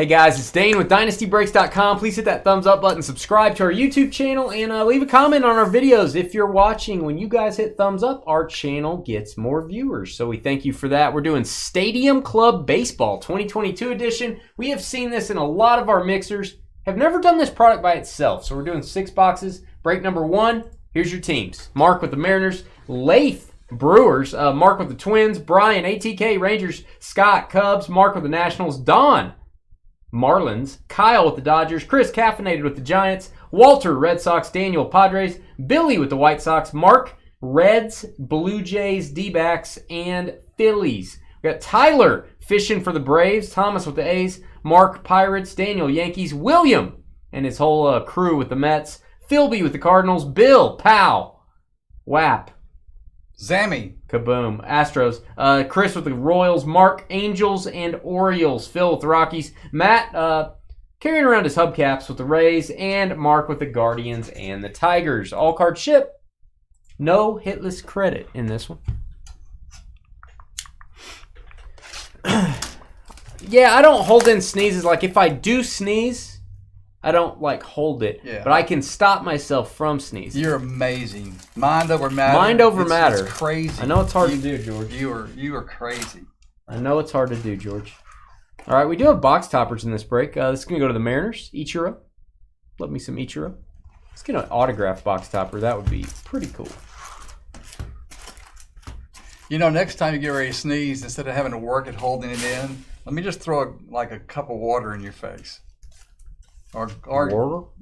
Hey guys, it's Dane with DynastyBreaks.com. Please hit that thumbs up button, subscribe to our YouTube channel, and leave a comment on our videos if you're watching. When you guys hit thumbs up, our channel gets more viewers, so we thank you for that. We're doing Stadium Club Baseball 2022 edition. We have seen this in a lot of our mixers. Have never done this product by itself, so we're doing 6 boxes. Break number 1, here's your teams. Mark with the Mariners, Lath, Brewers, Mark with the Twins, Brian, ATK, Rangers, Scott, Cubs, Mark with the Nationals, Don, Marlins, Kyle with the Dodgers, Chris Caffeinated with the Giants, Walter, Red Sox, Daniel, Padres, Billy with the White Sox, Mark, Reds, Blue Jays, D-backs, and Phillies. We got Tyler fishing for the Braves, Thomas with the A's, Mark, Pirates, Daniel, Yankees, William and his whole crew with the Mets, Philby with the Cardinals, Bill, Pow, WAP, Zammy, Kaboom, Astros, Chris with the Royals, Mark, Angels, and Orioles, Phil with the Rockies, Matt carrying around his hubcaps with the Rays, and Mark with the Guardians and the Tigers. All card ship. No hitless credit in this one. Yeah, I don't hold in sneezes. Like, if I do sneeze, I don't, like, hold it. Yeah. But I can stop myself from sneezing. You're amazing. Mind over matter. Mind over matter. It's crazy. I know it's hard to do, George. You are crazy. I know it's hard to do, George. All right, we do have box toppers in this break. This is going to go to the Mariners. Ichiro. Love me some Ichiro. Let's get an autographed box topper. That would be pretty cool. You know, next time you get ready to sneeze, instead of having to work at holding it in, let me just throw a cup of water in your face. Or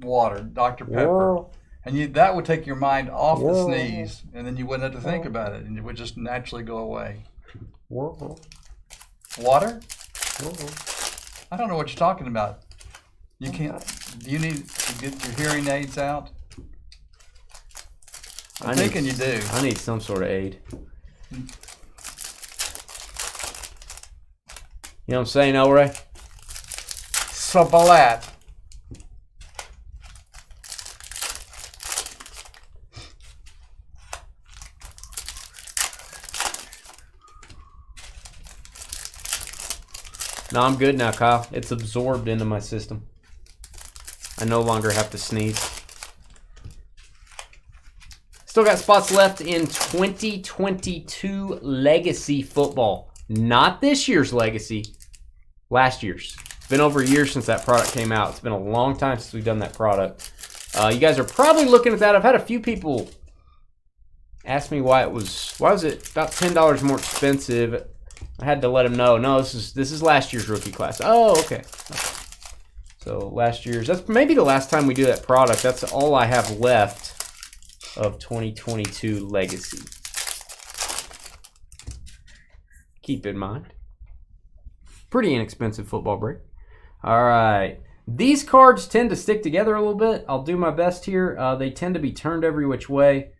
water, Dr. Pepper. And that would take your mind off the sneeze, and then you wouldn't have to think about it, and it would just naturally go away. Water? I don't know what you're talking about. You can't. Do you need to get your hearing aids out? I'm thinking you do. I need some sort of aid. You know what I'm saying, El Ray? Sabalat. No, I'm good now, Kyle. It's absorbed into my system. I no longer have to sneeze. Still got spots left in 2022 Legacy Football. Not this year's Legacy. Last year's. It's been over a year since that product came out. It's been a long time since we've done that product. You guys are probably looking at that. I've had a few people ask me why was it about $10 more expensive. I had to let him know. No, this is last year's rookie class. Oh, okay. So last year's. That's maybe the last time we do that product. That's all I have left of 2022 Legacy. Keep in mind. Pretty inexpensive football break. All right. These cards tend to stick together a little bit. I'll do my best here. They tend to be turned every which way.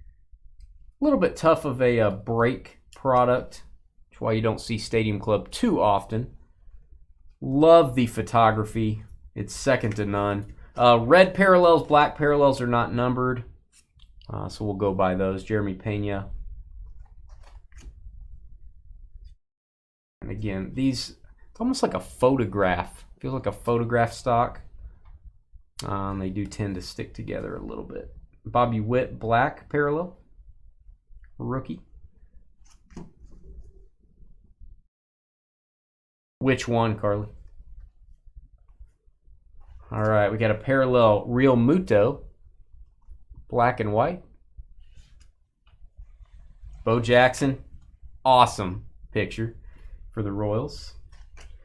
A little bit tough of a break product. That's why you don't see Stadium Club too often. Love the photography. It's second to none. Red parallels, black parallels are not numbered. So we'll go by those. Jeremy Pena. And again, it's almost like a photograph. Feels like a photograph stock. They do tend to stick together a little bit. Bobby Witt, black parallel. Rookie. Which one, Carly? All right, we got a parallel Real Muto. Black and white. Bo Jackson. Awesome picture for the Royals.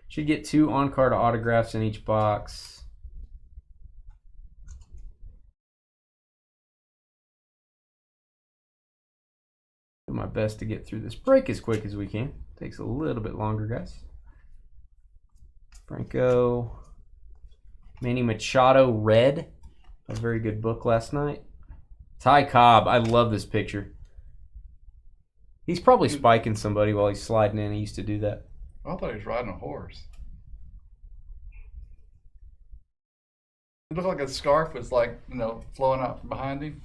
Should get 2 on-card autographs in each box. Do my best to get through this break as quick as we can. Takes a little bit longer, guys. Franco. Manny Machado, red. A very good book last night. Ty Cobb. I love this picture. He's probably spiking somebody while he's sliding in. He used to do that. I thought he was riding a horse. It looked like a scarf was flowing out from behind him.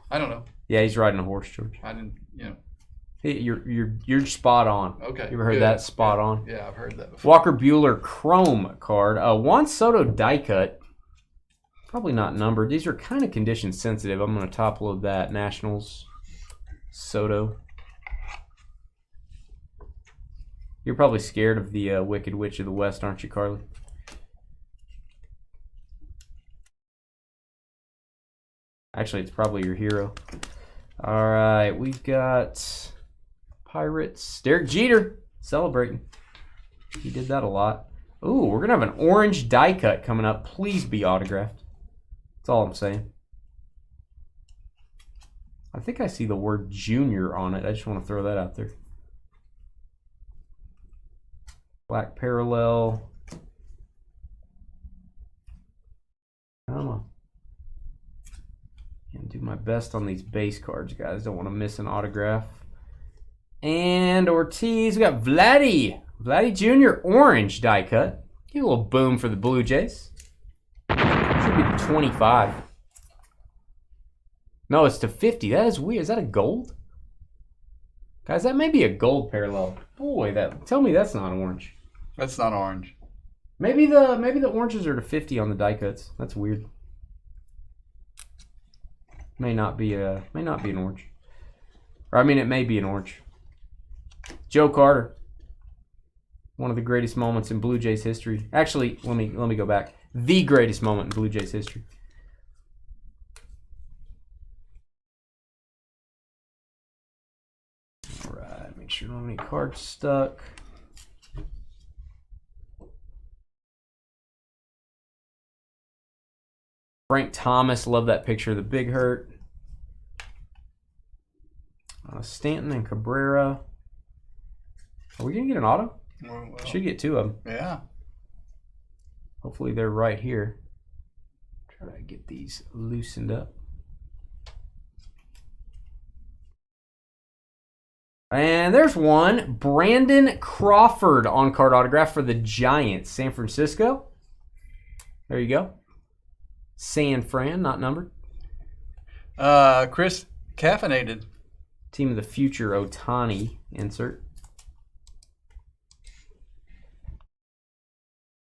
I don't know. Yeah, he's riding a horse, George. I didn't, You're spot on. Okay. You ever heard that? Spot on. Yeah, I've heard that before. Walker Buehler Chrome card. Juan Soto die cut. Probably not numbered. These are kind of condition sensitive. I'm going to top load that. Nationals. Soto. You're probably scared of the Wicked Witch of the West, aren't you, Carly? Actually, it's probably your hero. All right, we've got Pirates. Derek Jeter celebrating. He did that a lot. Ooh, we're going to have an orange die cut coming up. Please be autographed. That's all I'm saying. I think I see the word junior on it. I just want to throw that out there. Black parallel. Come on. And do my best on these base cards, guys. Don't want to miss an autograph. And Ortiz. We got Vladdy. Vladdy Jr. orange die cut. Get a little boom for the Blue Jays. Should be 25. No, it's to 50. That is weird. Is that a gold? Guys, that may be a gold parallel. Boy, tell me that's not orange. That's not orange. Maybe the oranges are to 50 on the die cuts. That's weird. May not be an orange. Or I mean, it may be an orange. Joe Carter. One of the greatest moments in Blue Jays history. Actually, let me go back. The greatest moment in Blue Jays history. All right, make sure I don't have any cards stuck. Frank Thomas, love that picture of the Big Hurt. Stanton and Cabrera. Are we going to get an auto? Well, should get two of them. Yeah. Hopefully they're right here. Try to get these loosened up. And there's one. Brandon Crawford on-card autograph for the Giants. San Francisco. There you go. San Fran, not numbered. Chris caffeinated. Team of the Future Ohtani insert.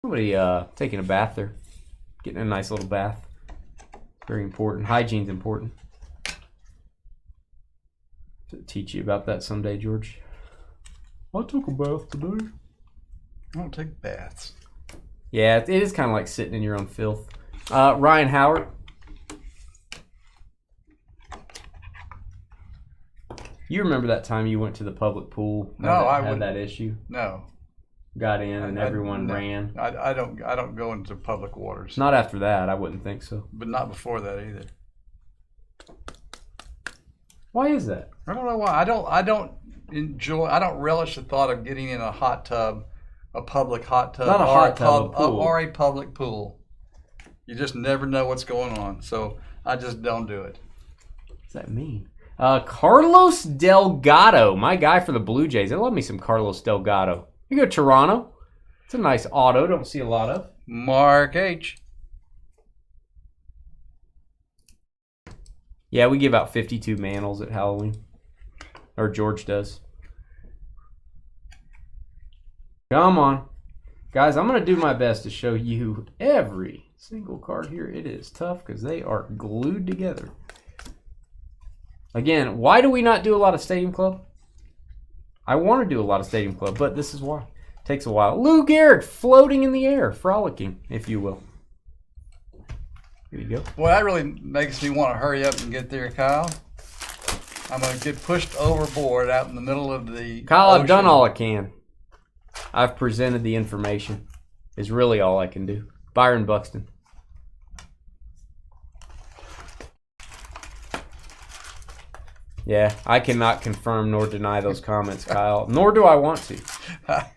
Somebody taking a bath there. Getting a nice little bath. Very important. Hygiene's important. To teach you about that someday, George. I took a bath today. I don't take baths. Yeah, it is kind of like sitting in your own filth. Ryan Howard. You remember that time you went to the public pool? No, I had wouldn't. that issue. No. Got in and everyone ran. I don't go into public waters. Not after that, I wouldn't think so. But not before that either. Why is that? I don't know why. I don't relish the thought of getting in a hot tub, a public hot tub, Not a hot tub, a pool. or a public pool. You just never know what's going on. So I just don't do it. What does that mean? Carlos Delgado, my guy for the Blue Jays. I love me some Carlos Delgado. You go Toronto. It's a nice auto. Don't see a lot of. Mark H. Yeah, we give out 52 Mantles at Halloween. Or George does. Come on. Guys, I'm going to do my best to show you every single card here. It is tough because they are glued together. Again, why do we not do a lot of Stadium Club? I want to do a lot of Stadium Club, but this is why. It takes a while. Lou Gehrig floating in the air, frolicking, if you will. Here you go. Well, that really makes me want to hurry up and get there, Kyle. I'm going to get pushed overboard out in the middle of the Kyle, ocean. I've done all I can. I've presented the information. Is really all I can do. Byron Buxton. Yeah, I cannot confirm nor deny those comments, Kyle. Nor do I want to.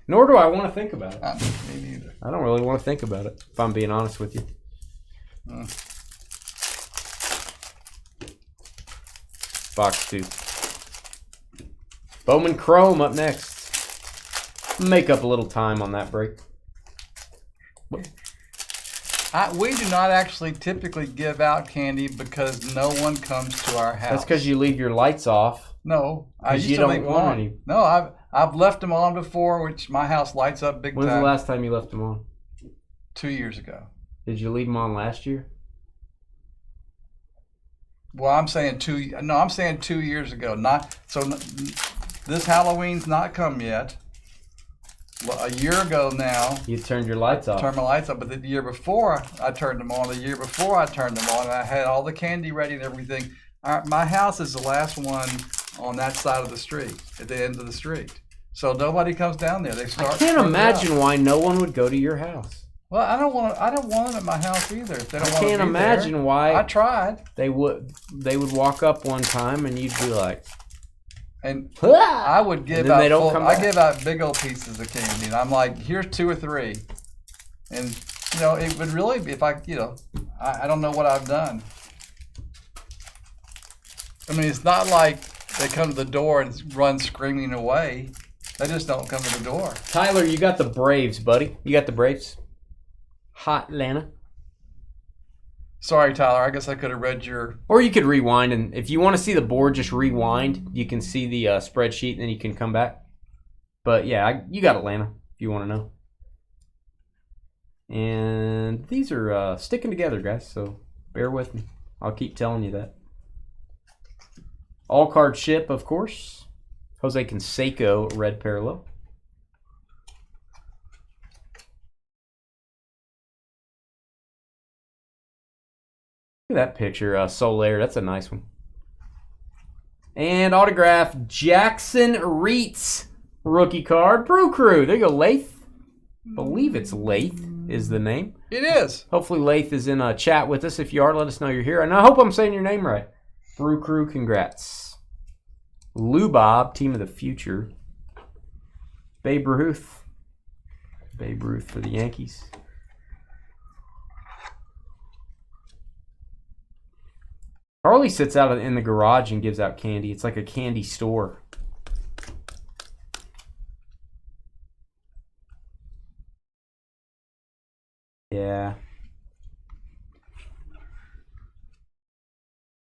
Nor do I want to think about it. Me neither. I don't really want to think about it, if I'm being honest with you. Box 2. Bowman Chrome up next. Make up a little time on that break. We do not actually typically give out candy because no one comes to our house. That's because you leave your lights off No, I used you to don't leave them want on. any. No, I've left them on before, which my house lights up big When's time. the last time you left them on? 2 years ago. Did you leave them on last year? Well, I'm saying 2 years ago. Not so. This Halloween's not come yet. Well, a year ago now. You turned your lights off. Turned my lights up, but the year before I turned them on. The year before I turned them on, and I had all the candy ready and everything. My house is the last one on that side of the street, at the end of the street. So nobody comes down there. They start. I can't imagine why no one would go to your house. Well, I don't want them at my house either. If they don't want to be I can't imagine there. why. I tried. They would walk up one time and you'd be like, and ah! I would give out. I give out big old pieces of candy, and I'm like, here's 2 or 3, and it would really be if I don't know what I've done. I mean, it's not like they come to the door and run screaming away. They just don't come to the door. Tyler, you got the Braves, buddy. You got the Braves. Hot Atlanta. Sorry, Tyler. I guess I could have read your... Or you could rewind, and if you want to see the board, just rewind. You can see the spreadsheet, and then you can come back. But, yeah, you got Atlanta, if you want to know. And these are sticking together, guys, so bear with me. I'll keep telling you that. All card ship, of course. Jose Canseco, red parallel. Look at that picture, Soler. That's a nice one. And autograph, Jackson Reitz, rookie card. Brew Crew. There you go, Lath. Believe it's Lath is the name. It is. Hopefully Lath is in a chat with us. If you are, let us know you're here. And I hope I'm saying your name right. Brew Crew, congrats. Lou Bob, team of the future. Babe Ruth. Babe Ruth for the Yankees. Harley sits out in the garage and gives out candy. It's like a candy store. Yeah.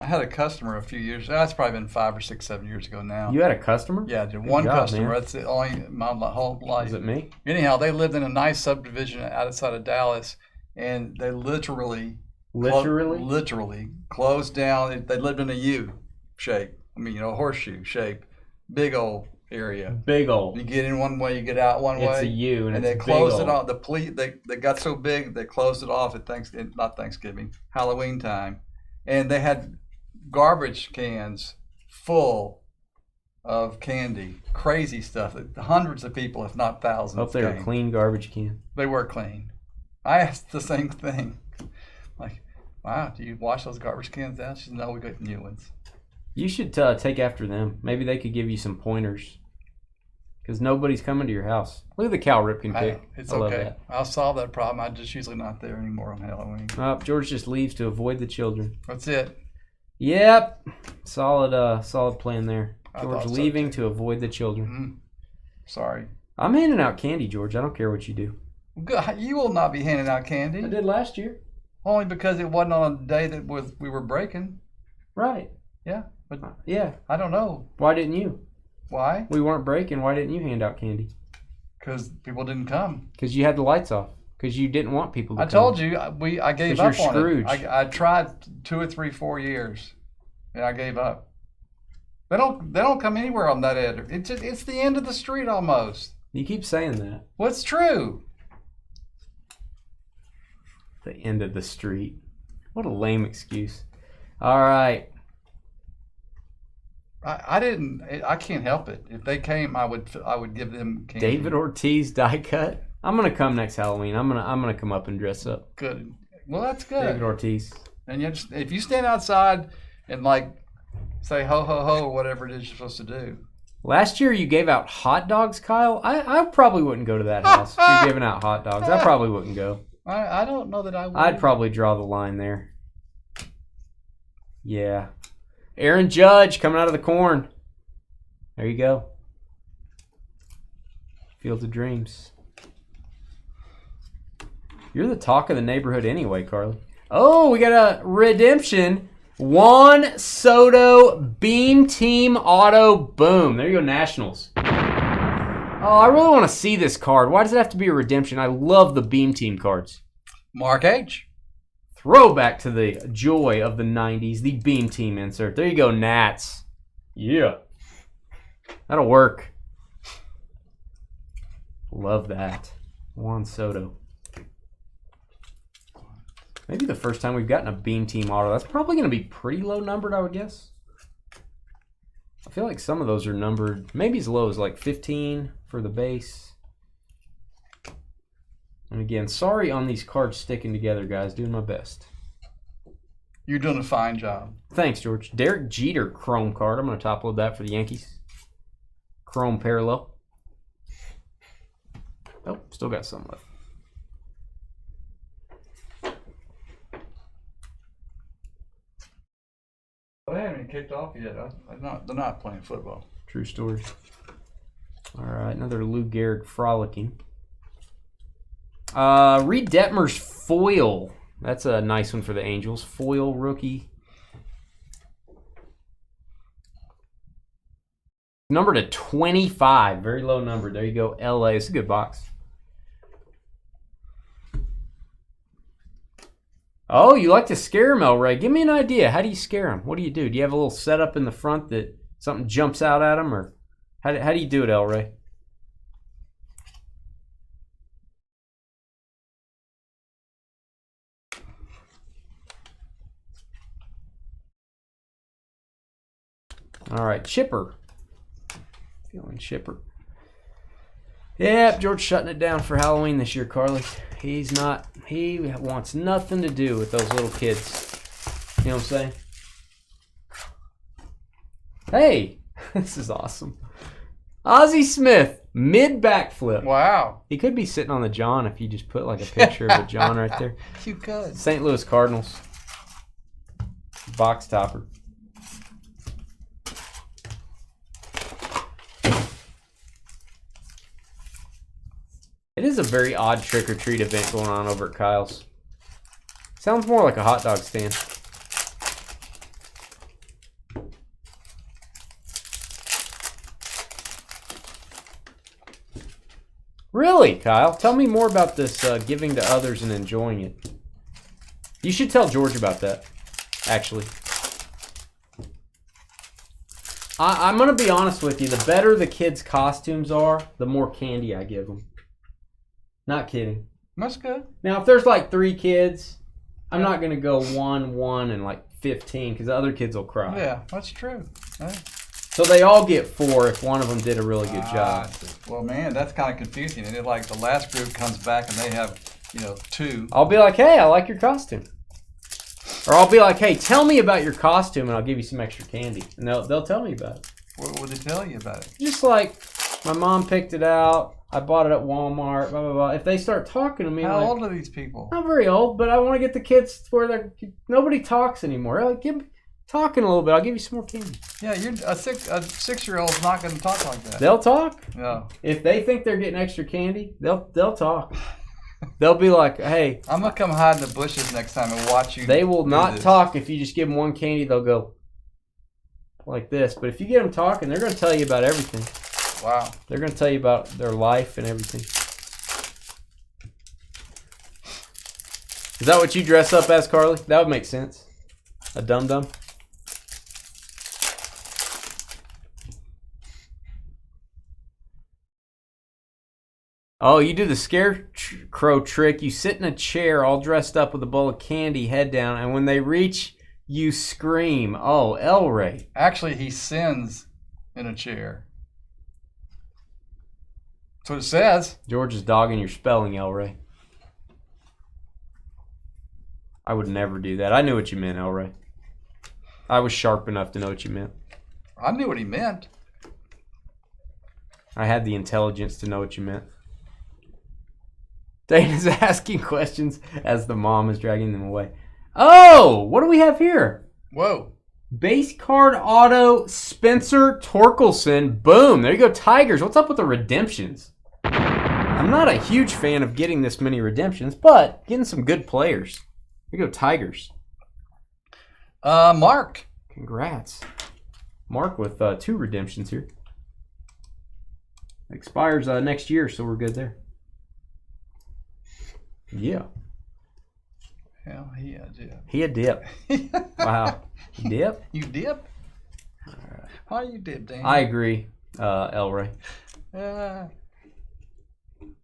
I had a customer a few years. That's probably been 5 or 6, 7 years ago now. You had a customer? Yeah, I did. One customer. Man. That's the only my whole life. Was it me? Anyhow, they lived in a nice subdivision outside of Dallas, and they literally closed down. They lived in a U shape. I mean, horseshoe shape. Big old area. Big old. You get in one way, you get out one way. It's a U, and they closed it off. They got so big, they closed it off at Halloween time, and they had garbage cans full of candy, crazy stuff. Hundreds of people, if not thousands. Hope they were clean garbage cans. They were clean. I asked the same thing. Like, wow, do you wash those garbage cans out? She said, no, we got new ones. You should take after them. Maybe they could give you some pointers. Because nobody's coming to your house. Look at the Cal Ripken pick. It's okay. I'll solve that problem. I'm just usually not there anymore on Halloween. George just leaves to avoid the children. That's it. Yep. Solid plan there. George leaving to avoid the children. Mm-hmm. Sorry. I'm handing out candy, George. I don't care what you do. Good. You will not be handing out candy. I did last year. Only because it wasn't on a day that we were breaking. Right. Yeah. But yeah. I don't know. Why didn't you? Why? We weren't breaking. Why didn't you hand out candy? Because people didn't come. Because you had the lights off. Because you didn't want people to come. I told you. I gave up on Scrooge. it. I tried 2 or 3, 4 years, and I gave up. They don't come anywhere on that end. It's the end of the street almost. You keep saying that. Well, it's true. The end of the street. What a lame excuse. All right. I can't help it. If they came, I would give them candy. David Ortiz die cut. I'm gonna come next Halloween. I'm gonna come up and dress up. Good. Well, that's good. David Ortiz. And if you stand outside and say ho ho ho or whatever it is you're supposed to do. Last year you gave out hot dogs, Kyle. I probably wouldn't go to that house. If you're giving out hot dogs, I probably wouldn't go. I don't know that I would. I'd probably draw the line there. Yeah. Aaron Judge coming out of the corn. There you go. Field of Dreams. You're the talk of the neighborhood anyway, Carly. Oh, we got a redemption. Juan Soto Beam Team Auto. Boom. There you go, Nationals. Oh, I really want to see this card. Why does it have to be a redemption? I love the Beam Team cards. Mark H. Throwback to the joy of the 90s. The Beam Team insert. There you go, Nats. Yeah. That'll work. Love that. Juan Soto. Maybe the first time we've gotten a Beam Team auto. That's probably going to be pretty low numbered, I would guess. I feel like some of those are numbered maybe as low as like 15 for the base. And again, sorry on these cards sticking together, guys. Doing my best. You're doing a fine job. Thanks, George. Derek Jeter Chrome card. I'm going to top load that for the Yankees. Chrome parallel. Oh, still got some left. Well, they haven't even kicked off yet. They're not playing football. True story. All right, another Lou Gehrig frolicking. Reed Detmer's foil. That's a nice one for the Angels. Foil rookie. Numbered at 25. Very low number. There you go, LA. It's a good box. Oh, you like to scare him, El Ray. Give me an idea. How do you scare him? What do? Do you have a little setup in the front that something jumps out at him? Or how do you do it, El Ray? All right, Chipper. Feeling Chipper. Yep, George shutting it down for Halloween this year, Carly. He wants nothing to do with those little kids. You know what I'm saying? Hey, this is awesome. Ozzie Smith, mid backflip. Wow. He could be sitting on the John if you just put like a picture of a John right there. You could. St. Louis Cardinals. Box topper. It is a very odd trick-or-treat event going on over at Kyle's. Sounds more like a hot dog stand. Really, Kyle? Tell me more about this giving to others and enjoying it. You should tell George about that, actually. I'm going to be honest with you. The better the kids' costumes are, the more candy I give them. Not kidding. That's good. Now, if there's like 3 kids, I'm not going to go 1, and like 15 because the other kids will cry. Yeah, that's true. Right. So they all get 4 if one of them did a really good job. Well, man, that's kind of confusing. And like the last group comes back and they have, 2. I'll be like, hey, I like your costume. Or I'll be like, hey, tell me about your costume and I'll give you some extra candy. And they'll tell me about it. What would they tell you about it? Just like, my mom picked it out. I bought it at Walmart, blah, blah, blah. If they start talking to me, how old are these people? Not very old, but I want to get the kids where nobody talks anymore. Like, talking a little bit. I'll give you some more candy. Yeah, a 6-year-old's not going to talk like that. They'll talk. Yeah. If they think they're getting extra candy, they'll talk. They'll be like, hey. I'm going to come hide in the bushes next time and watch you. They will not talk. If you just give them one candy, they'll go like this. But if you get them talking, they're going to tell you about everything. Wow. They're going to tell you about their life and everything. Is that what you dress up as, Carly? That would make sense. A dum-dum. Oh, you do the scarecrow trick. You sit in a chair all dressed up with a bowl of candy, head down, and when they reach, you scream. Oh, El Ray. Actually, he sins in a chair. That's what it says. George is dogging your spelling, El Ray. I would never do that. I knew what you meant, El Ray. I was sharp enough to know what you meant. I knew what he meant. I had the intelligence to know what you meant. Dana's asking questions as the mom is dragging them away. Oh, what do we have here? Whoa. Base card auto Spencer Torkelson. Boom. There you go, Tigers. What's up with the redemptions? I'm not a huge fan of getting this many redemptions, but getting some good players. There you go, Tigers. Mark. Congrats. Mark with 2 redemptions here. Expires next year, so we're good there. Yeah. Hell, he a dip. He a dip. Wow. Dip? You dip? Why you dip, Dan? I agree, Elroy. Uh,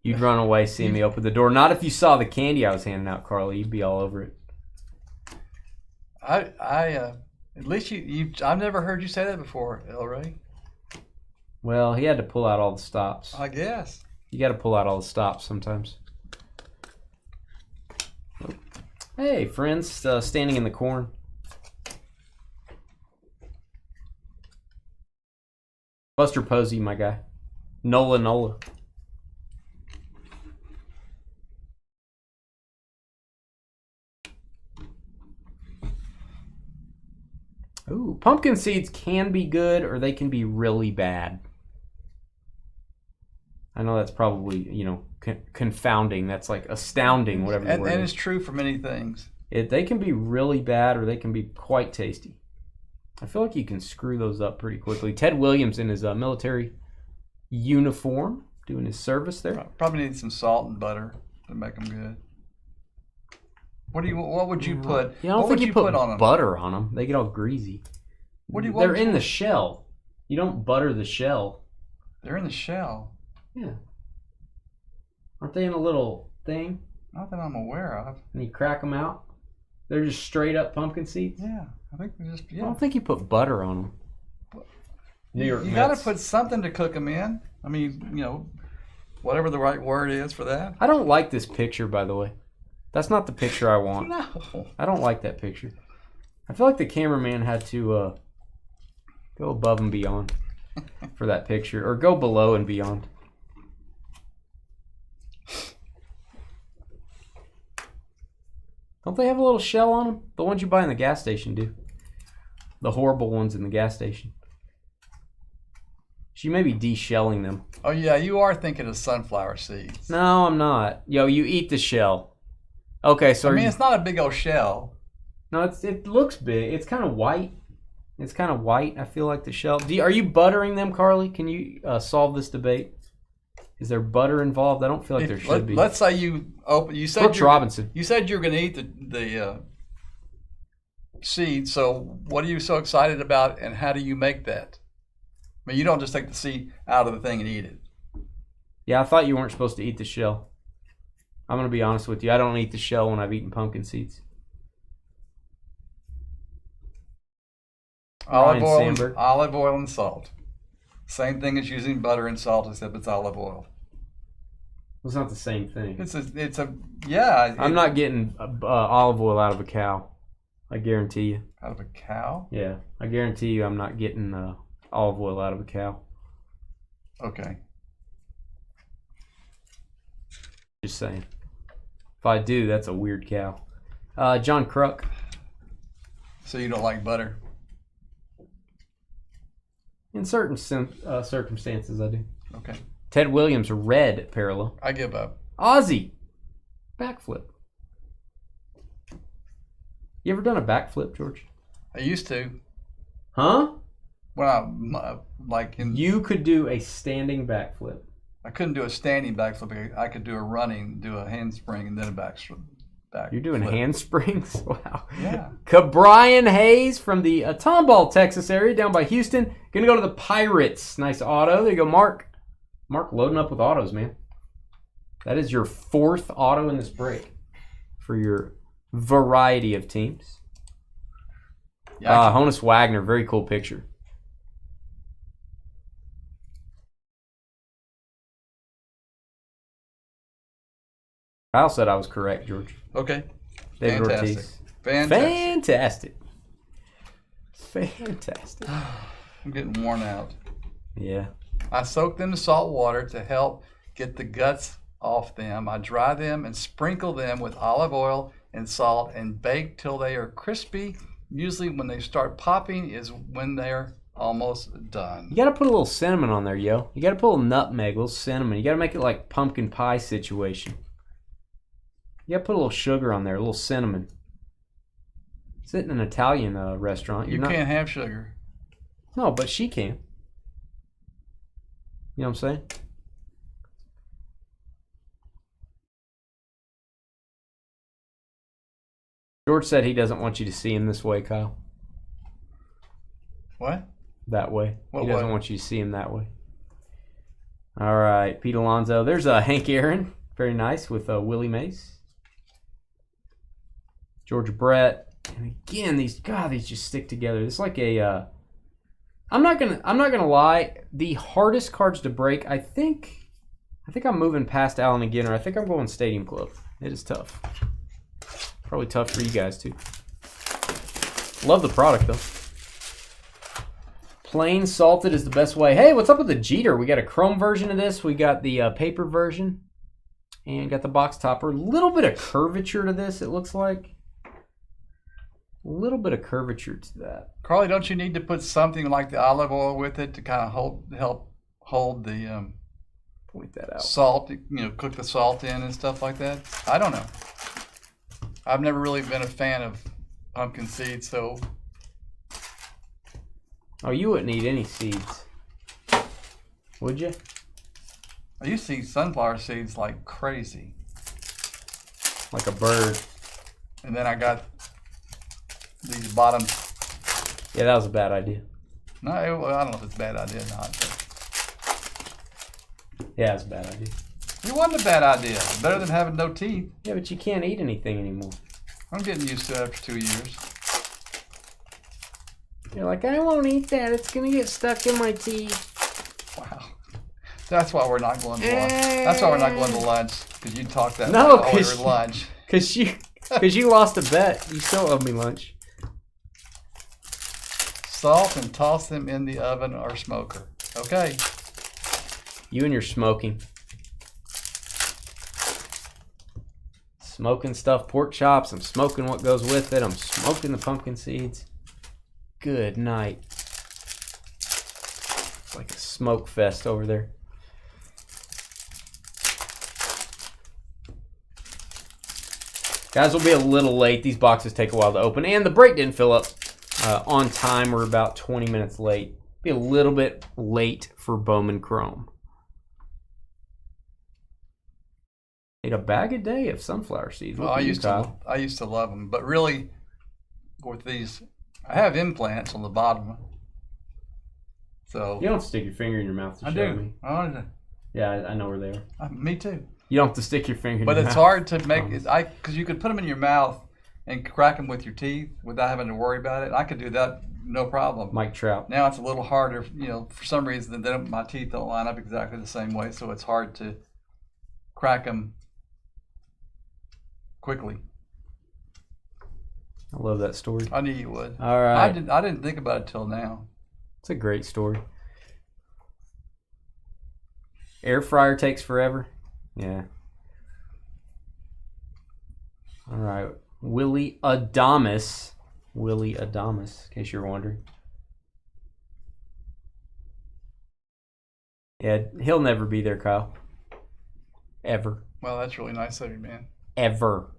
You'd run away seeing me open the door. Not if you saw the candy I was handing out, Carly. You'd be all over it. At least I've never heard you say that before, Elroy. Well, he had to pull out all the stops. I guess. You got to pull out all the stops sometimes. Hey, friends, standing in the corn. Buster Posey, my guy. Nola. Ooh, pumpkin seeds can be good or they can be really bad. I know that's probably, confounding. That's like astounding, whatever the word is. And it's true for many things. They can be really bad or they can be quite tasty. I feel like you can screw those up pretty quickly. Ted Williams in his military uniform doing his service there. Probably need some salt and butter to make them good. What would you put? Yeah, I don't think you put on them? Butter on them. They get all greasy. They're in the shell. You don't butter the shell. They're in the shell. Yeah. Aren't they in a little thing? Not that I'm aware of. And you crack them out? They're just straight up pumpkin seeds? Yeah. I think they're just, I don't think you put butter on them. You got to put something to cook them in. I mean, whatever the right word is for that. I don't like this picture, by the way. That's not the picture I want. No. I don't like that picture. I feel like the cameraman had to go above and beyond for that picture. Or go below and beyond. Don't they have a little shell on them? The ones you buy in the gas station do. The horrible ones in the gas station. She may be de-shelling them. Oh, yeah, you are thinking of sunflower seeds. No, I'm not. Yo, you eat the shell. Okay, so it's not a big old shell. No, it looks big. It's kind of white. I feel like the shell. Are you buttering them, Carly? Can you solve this debate? Is there butter involved? I don't feel like there should be. Let's say you said Brooks Robinson. You said you were going to eat the seed. So what are you so excited about, and how do you make that? I mean, you don't just take the seed out of the thing and eat it. Yeah, I thought you weren't supposed to eat the shell. I'm going to be honest with you. I don't eat the shell when I've eaten pumpkin seeds. Olive oil and salt. Same thing as using butter and salt, except it's olive oil. It's not the same thing. I'm not getting olive oil out of a cow. I guarantee you. Out of a cow? Yeah, I guarantee you I'm not getting olive oil out of a cow. Okay. Just saying. If I do, that's a weird cow. John Kruk. So you don't like butter? In certain circumstances, I do. Okay. Ted Williams, red parallel. I give up. Ozzy, backflip. You ever done a backflip, George? I used to. Huh? You could do a standing backflip. I couldn't do a standing backflip. I could do a running, do a handspring, and then a backflip. You're doing handsprings? Wow. Yeah. Brian Hayes from the Tomball, Texas area down by Houston. Gonna go to the Pirates. Nice auto. There you go, Mark. Mark loading up with autos, man. That is your 4th auto in this break for your variety of teams. Yeah, Honus Wagner, very cool picture. Kyle said I was correct, George. Okay. David Ortiz. Fantastic. I'm getting worn out. Yeah. I soak them in salt water to help get the guts off them. I dry them and sprinkle them with olive oil and salt and bake till they are crispy. Usually when they start popping is when they're almost done. You got to put a little cinnamon on there, yo. You got to put a little nutmeg, a little cinnamon. You got to make it like pumpkin pie situation. You got to put a little sugar on there, a little cinnamon. It's in an Italian restaurant. You can't have sugar. No, but she can. You know what I'm saying? George said he doesn't want you to see him this way, Kyle. What? That way. What He doesn't way? want you to see him that way. All right, Pete Alonso. There's Hank Aaron. Very nice with Willie Mays. George Brett. And again, these just stick together. It's like a I'm not gonna lie, the hardest cards to break, I think I'm moving past Allen again, or I think I'm going Stadium Club. It is tough. Probably tough for you guys too. Love the product though. Plain salted is the best way. Hey, what's up with the Jeter? We got a chrome version of this. We got the paper version. And got the box topper. A little bit of curvature to this, it looks like. A little bit of curvature to that. Carly, don't you need to put something like the olive oil with it to kind of help hold the Point that out. salt, cook the salt in and stuff like that? I don't know. I've never really been a fan of pumpkin seeds, so... Oh, you wouldn't eat any seeds. Would you? I used to eat sunflower seeds like crazy. Like a bird. And then I got these bottom... Yeah, that was a bad idea. No, I don't know if it's a bad idea or not. But Yeah, it's a bad idea. it wasn't a bad idea. Better than having no teeth. Yeah, but you can't eat anything anymore. I'm getting used to it after 2 years. You're like, I won't eat that. It's going to get stuck in my teeth. Wow. That's why we're not going to lunch. That's why we're not going to lunch, because you talked that No, way while we were at lunch. Because you lost a bet. You still owe me lunch. Salt and toss them in the oven or smoker. Okay. You and your smoking. Smoking stuff, pork chops. I'm smoking what goes with it. I'm smoking the pumpkin seeds. Good night. It's like a smoke fest over there. Guys, we'll be a little late. These boxes take a while to open. And the break didn't fill up on time. We're about 20 minutes late. Be a little bit late for Bowman Chrome. Ate a bag a day of sunflower seeds. Well, I used to love them, but really, with these, I have implants on the bottom. So You don't have to stick your finger in your mouth to I show do. me. I Yeah, I know where they are. me too. You don't have to stick your finger in But your it's mouth. hard to make it. Because you could put them in your mouth and crack them with your teeth without having to worry about it. I could do that, no problem. Mike Trout. Now it's a little harder. For some reason, my teeth don't line up exactly the same way, so it's hard to crack them quickly. I love that story. I knew you would. All right. I didn't think about it till now. It's a great story. Air fryer takes forever. Yeah. All right. Willie Adamas. In case you're wondering. Yeah, he'll never be there, Kyle. Ever. Well, that's really nice of you, man. Ever.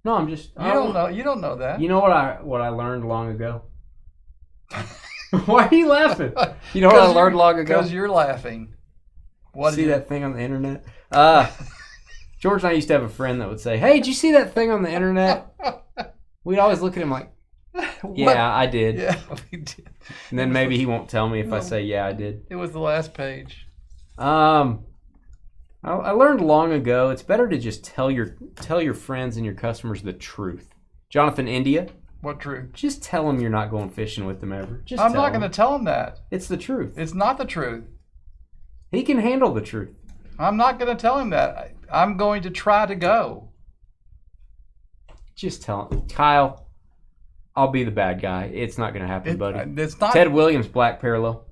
No, I'm just. You don't know. You don't know that. You know what I learned long ago? Why are you laughing? You know what I learned long ago? Because you're laughing. See that thing on the internet? George and I used to have a friend that would say, "Hey, did you see that thing on the internet?" We'd always look at him like, "Yeah, I did." Yeah, we did. And then maybe he won't tell me if I say, "Yeah, I did." It was the last page. I learned long ago it's better to just tell your friends and your customers the truth. Jonathan India. What truth? Just tell them you're not going fishing with them ever. I'm not going to tell him that. It's the truth. It's not the truth. He can handle the truth. I'm not going to tell him that. I'm going to try to go. Just tell him, Kyle, I'll be the bad guy. It's not going to happen, buddy. It's not. Ted Williams, black parallel.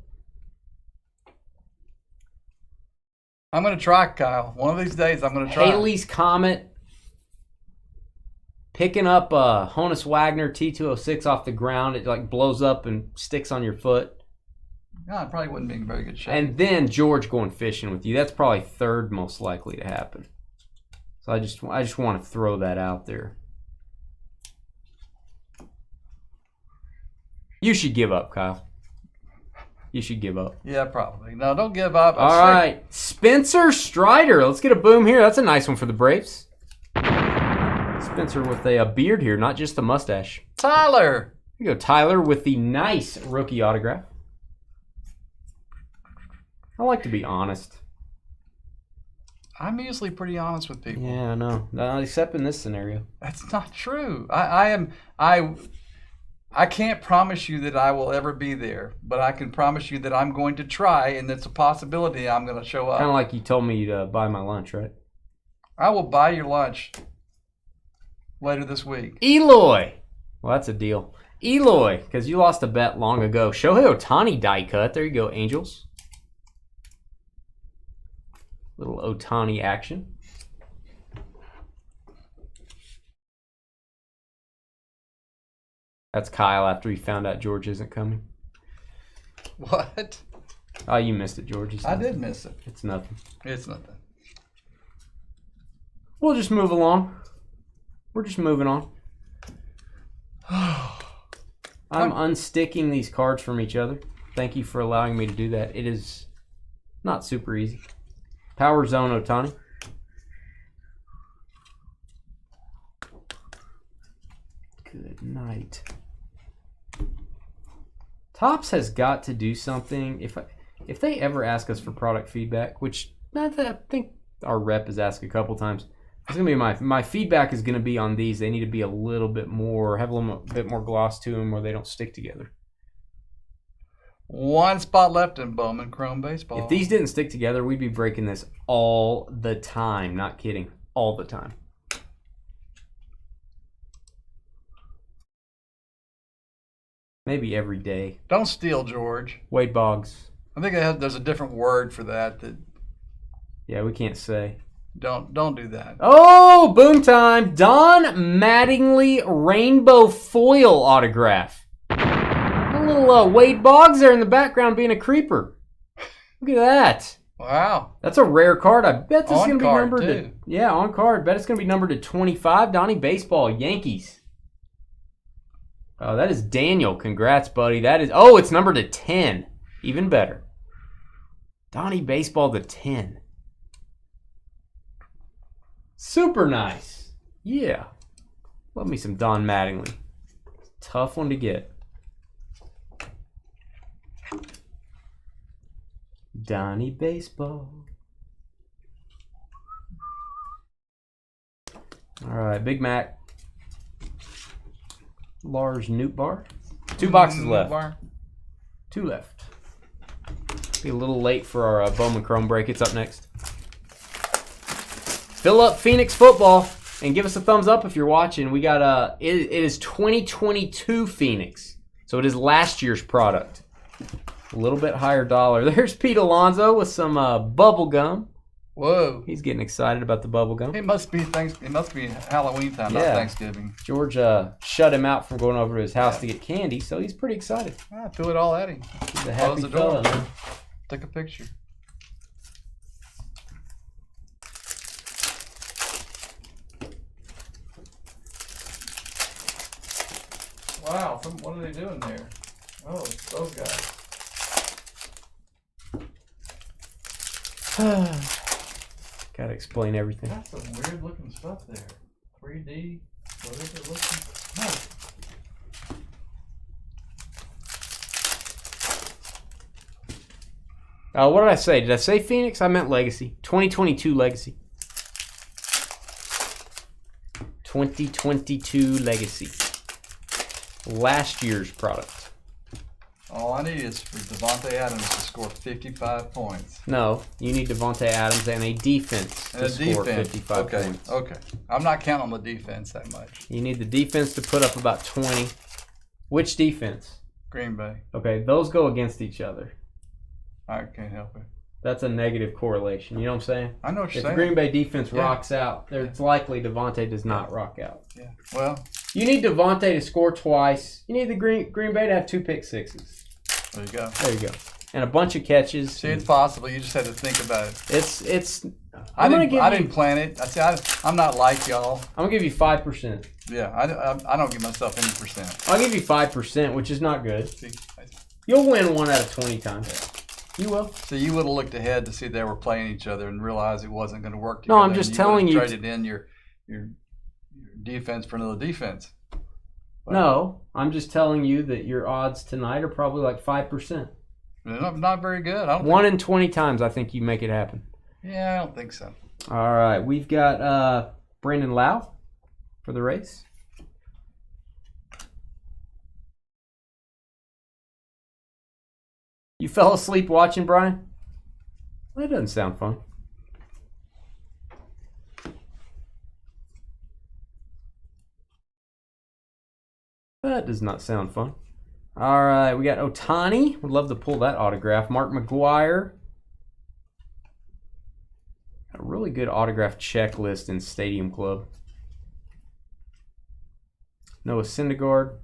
I'm going to try, Kyle. One of these days, I'm going to try. Haley's Comet. Picking up a Honus Wagner T206 off the ground. It like blows up and sticks on your foot. No, it probably wouldn't be in very good shape. And then George going fishing with you. That's probably third most likely to happen. So I just want to throw that out there. You should give up, Kyle. You should give up. Yeah, probably. No, don't give up. All right. Spencer Strider. Let's get a boom here. That's a nice one for the Braves. Spencer with a beard here, not just a mustache. Tyler. Here you go, Tyler, with the nice rookie autograph. I like to be honest. I'm usually pretty honest with people. Yeah, I know. Not except in this scenario. That's not true. I can't promise you that I will ever be there, but I can promise you that I'm going to try, and it's a possibility I'm going to show up. Kind of like you told me to buy my lunch, right? I will buy your lunch later this week. Eloy. Well, that's a deal. Eloy, because you lost a bet long ago. Shohei Ohtani die cut. There you go, Angels. Little Ohtani action. That's Kyle after he found out George isn't coming. What? Oh, you missed it, George. I did miss it. It's nothing. It's nothing. We'll just move along. We're just moving on. I'm unsticking these cards from each other. Thank you for allowing me to do that. It is not super easy. Power Zone Ohtani. Good night. Topps has got to do something. If they ever ask us for product feedback, which I think our rep has asked a couple times, it's gonna be my feedback is gonna be on these. They need to be a little bit more, have a little bit more gloss to them, where they don't stick together. One spot left in Bowman Chrome Baseball. If these didn't stick together, we'd be breaking this all the time. Not kidding, all the time. Maybe every day. Don't steal, George. Wade Boggs. I think there's a different word for that. Yeah, we can't say. Don't do that. Oh, boom time. Don Mattingly Rainbow Foil autograph. A little Wade Boggs there in the background being a creeper. Look at that. Wow. That's a rare card. I bet this is On going to be card, numbered too. Yeah, on card. Bet it's going to be numbered to 25. Donnie Baseball, Yankees. Oh, that is Daniel. Congrats, buddy. That is. Oh, it's numbered to 10. Even better. Donnie Baseball to 10. Super nice. Yeah. Love me some Don Mattingly. Tough one to get. Donnie Baseball. All right, Big Mac. Lars Nootbaar. 2 boxes left. Bar. 2 left. Be a little late for our Bowman Chrome break. It's up next. Fill up Phoenix football and give us a thumbs up if you're watching. We got it is 2022 Phoenix, so it is last year's product. A little bit higher dollar. There's Pete Alonso with some bubble gum. Whoa. He's getting excited about the bubble gum. It must be Halloween time, not Thanksgiving. George shut him out from going over to his house to get candy, so he's pretty excited. Ah, threw it all at him. He's a happy fella. Man. Take a picture. Wow, what are they doing there? Oh, it's those guys. Gotta explain everything. That's some weird looking stuff there. 3D. What is it looking? No. What did I say? Did I say Phoenix? I meant Legacy. 2022 Legacy. 2022 Legacy. Last year's product. All I need is for Devontae Adams to score 55 points. No, you need Devontae Adams and a defense to score 55 points. Okay. I'm not counting on the defense that much. You need the defense to put up about 20. Which defense? Green Bay. Okay, those go against each other. I can't help it. That's a negative correlation. You know what I'm saying? I know what you're if saying. the Green Bay defense rocks out, it's likely Devontae does not rock out. Yeah. Well, you need Devontae to score twice. You need the Green Bay to have 2 pick sixes. There you go. There you go. And a bunch of catches. See, it's possible. You just had to think about it. It's I didn't plan it. I said I'm not like y'all. I'm gonna give you 5%. Yeah, I don't give myself any percent. I'll give you 5%, which is not good. See, You'll win 1 out of 20 times. You will. So you would have looked ahead to see they were playing each other and realized it wasn't going to work No, together. I'm just telling you. Traded in your defense for another defense. But no, I'm just telling you that your odds tonight are probably like 5%. Not very good. 1 in 20 times, I think you make it happen. Yeah, I don't think so. All right, we've got Brandon Lau for the race. You fell asleep watching, Brian? That doesn't sound fun. That does not sound fun. All right, we got Ohtani. Would love to pull that autograph. Mark McGwire. A really good autograph checklist in Stadium Club. Noah Syndergaard.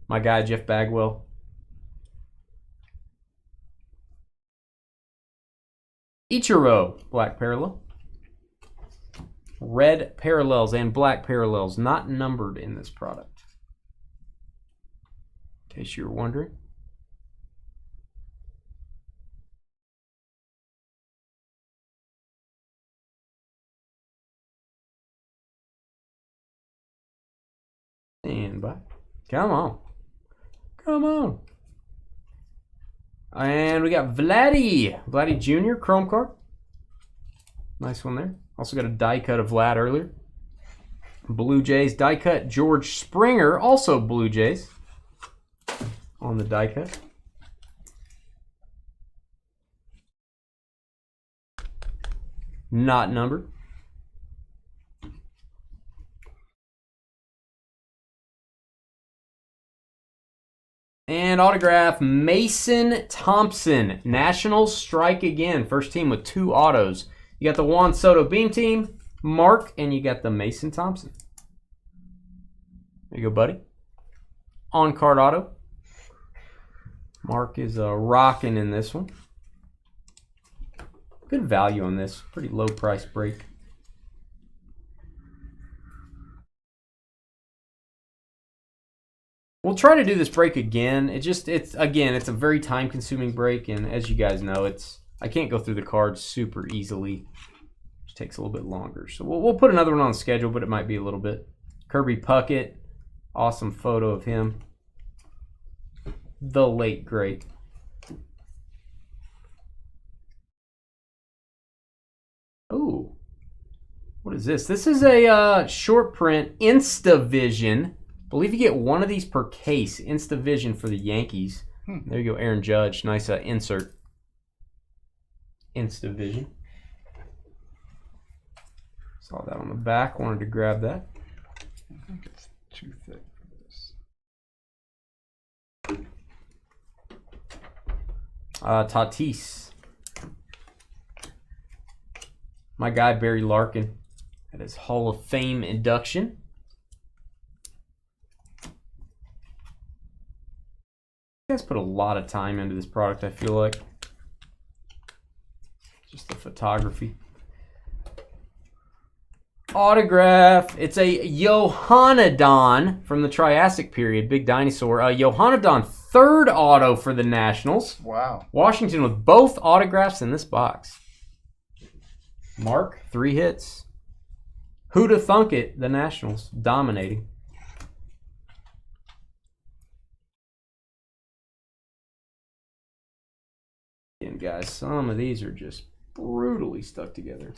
My guy, Jeff Bagwell. Ichiro, black parallel. Red parallels and black parallels not numbered in this product. In case you were wondering. Stand by. Come on. Come on. And we got Vladdy Jr. Chrome card. Nice one there. Also got a die cut of Vlad earlier. Blue Jays die cut George Springer, also Blue Jays on the die cut. Not numbered. And autograph Mason Thompson. Nationals strike again. First team with 2 autos. You got the Juan Soto Beam Team, Mark, and you got the Mason Thompson. There you go, buddy. On-card auto. Mark is rocking in this one. Good value on this. Pretty low price break. We'll try to do this break again. It's a very time-consuming break, and as you guys know, I can't go through the cards super easily. It takes a little bit longer. So we'll put another one on the schedule, but it might be a little bit. Kirby Puckett, awesome photo of him. The late great. Oh, what is this? This is a short print Instavision. I believe you get 1 of these per case. Instavision for the Yankees. There you go, Aaron Judge. Nice insert. Instavision. Saw that on the back. Wanted to grab that. I think it's too thick for this. Tatis. My guy, Barry Larkin. At his Hall of Fame induction. You guys put a lot of time into this product, I feel like. Just the photography. Autograph. It's a Johannodon from the Triassic period. Big dinosaur. Johannodon 3rd auto for the Nationals. Wow. Washington with both autographs in this box. Mark, 3 hits. Who'da thunk it? The Nationals dominating. And guys, some of these are just brutally stuck together.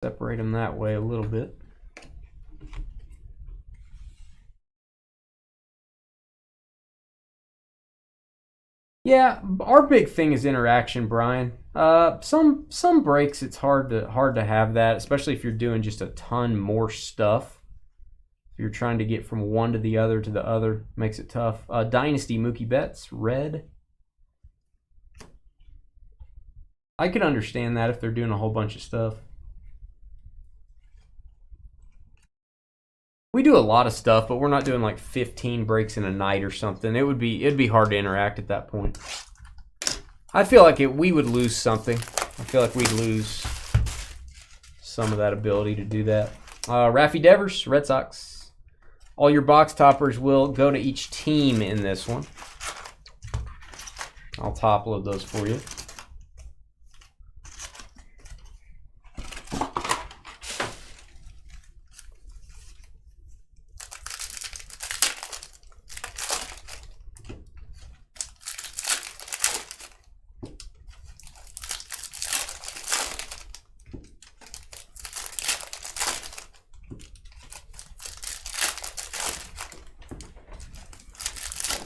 Separate them that way a little bit. Yeah, our big thing is interaction, Brian. Some breaks it's hard to have that, especially if you're doing just a ton more stuff. If you're trying to get from one to the other, makes it tough. Dynasty Mookie Betts, red. I could understand that if they're doing a whole bunch of stuff. We do a lot of stuff, but we're not doing like 15 breaks in a night or something. It'd be hard to interact at that point. I feel like we would lose something. I feel like we'd lose some of that ability to do that. Raffy Devers, Red Sox. All your box toppers will go to each team in this one. I'll top load those for you.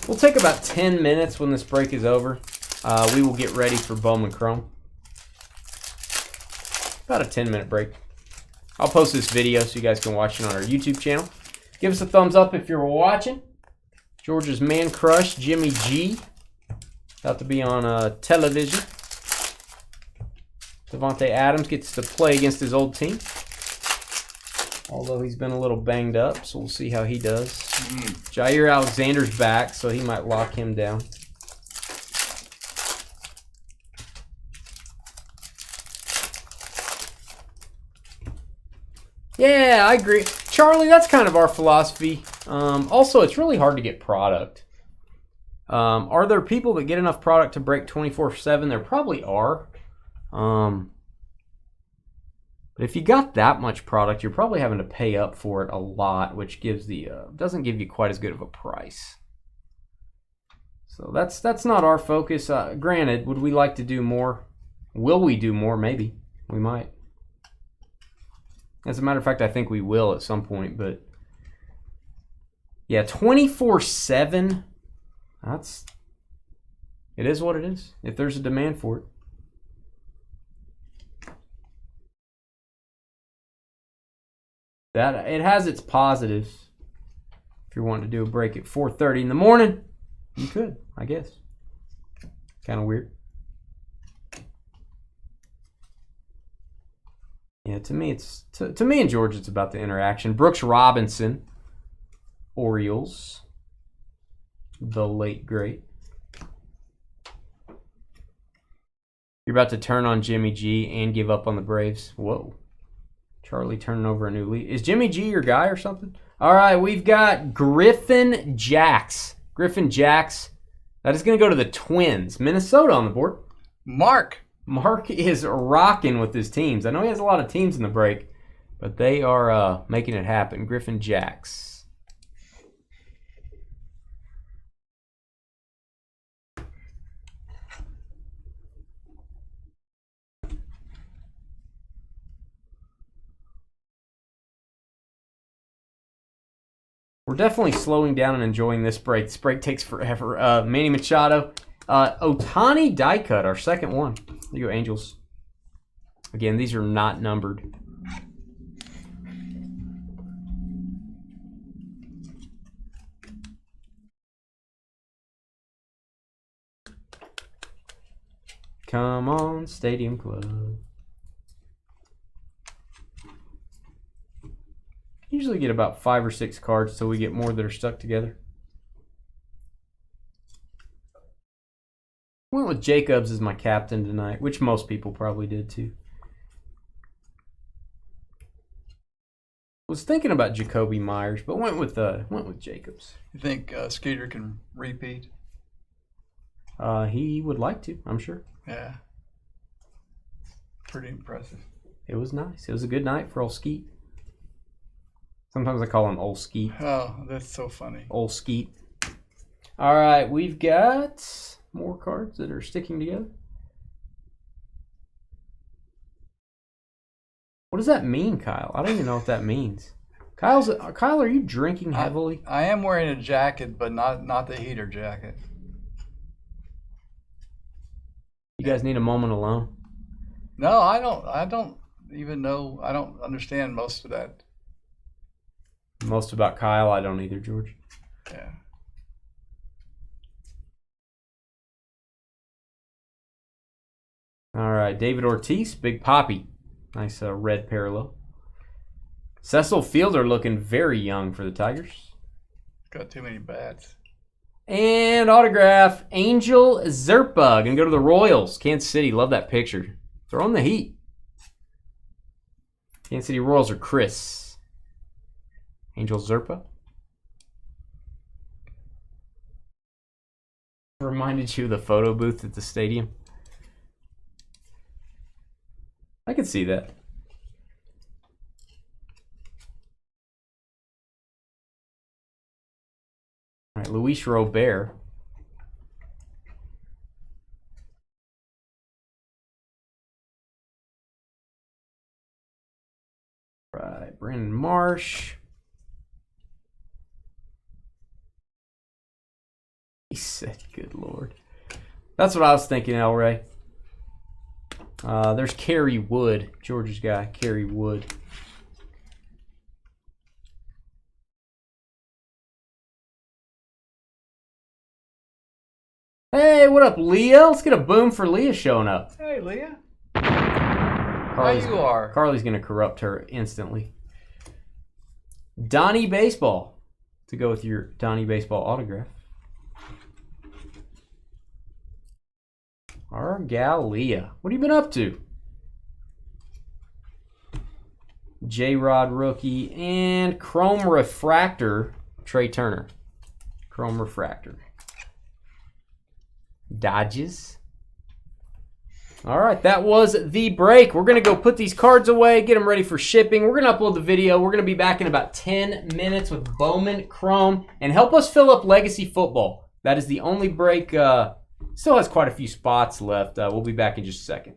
We'll take about 10 minutes when this break is over. We will get ready for Bowman Chrome. About a 10-minute break. I'll post this video so you guys can watch it on our YouTube channel. Give us a thumbs up if you're watching. George's Man Crush, Jimmy G. About to be on television. Devontae Adams gets to play against his old team. Although he's been a little banged up, so we'll see how he does. Jair Alexander's back, so he might lock him down. Yeah, I agree. Charlie, that's kind of our philosophy. Also, it's really hard to get product. Are there people that get enough product to break 24/7? There probably are. But if you got that much product, you're probably having to pay up for it a lot, which gives doesn't give you quite as good of a price. So that's not our focus. Granted, would we like to do more? Will we do more? Maybe. We might. As a matter of fact, I think we will at some point. But yeah, 24/7. It is what it is. If there's a demand for it. It has its positives. If you're wanting to do a break at 4:30 in the morning, you could, I guess. Kind of weird. Yeah, to me and George, it's about the interaction. Brooks Robinson, Orioles, the late great. You're about to turn on Jimmy G and give up on the Braves. Whoa. Charlie turning over a new leaf. Is Jimmy G your guy or something? All right, we've got Griffin Jacks. Griffin Jacks. That is going to go to the Twins. Minnesota on the board. Mark is rocking with his teams. I know he has a lot of teams in the break, but they are making it happen. Griffin Jacks. We're definitely slowing down and enjoying this break. This break takes forever. Manny Machado. Otani die cut, our second one. There you go, Angels. Again, these are not numbered. Come on, Stadium Club. Usually get about 5 or 6 cards till we get more that are stuck together. Went with Jacobs as my captain tonight, which most people probably did too. Was thinking about Jacoby Myers, but went with Jacobs. You think Skeeter can repeat? He would like to, I'm sure. Yeah. Pretty impressive. It was nice. It was a good night for old Skeet. Sometimes I call him Old Skeet. Oh, that's so funny. Old Skeet. All right, we've got more cards that are sticking together. What does that mean, Kyle? I don't even know what that means. Kyle, are you drinking heavily? I am wearing a jacket, but not the heater jacket. You guys need a moment alone? No, I don't even know. I don't understand most of that. Most about Kyle, I don't either, George. Yeah. All right, David Ortiz, Big Poppy. Nice red parallel. Cecil Fielder looking very young for the Tigers. Got too many bats. And autograph, Angel Zerpa. Gonna go to the Royals. Kansas City, love that picture. Throwing the heat. Kansas City Royals are Chris. Angel Zerpa. Reminded you of the photo booth at the stadium. I can see that. All right, Luis Robert. All right, Brandon Marsh. He said, good Lord. That's what I was thinking, El Ray. There's Kerry Wood, Georgia's guy, Kerry Wood. Hey, what up, Leah? Let's get a boom for Leah showing up. Hey, Leah. How you are? Carly's going to corrupt her instantly. Donnie Baseball. To go with your Donnie Baseball autograph. Our gal Leah. What have you been up to? J-Rod rookie and Chrome Refractor, Trey Turner. Chrome Refractor. Dodges. All right, that was the break. We're going to go put these cards away, get them ready for shipping. We're going to upload the video. We're going to be back in about 10 minutes with Bowman Chrome and help us fill up Legacy Football. That is the only break. Still has quite a few spots left. We'll be back in just a second.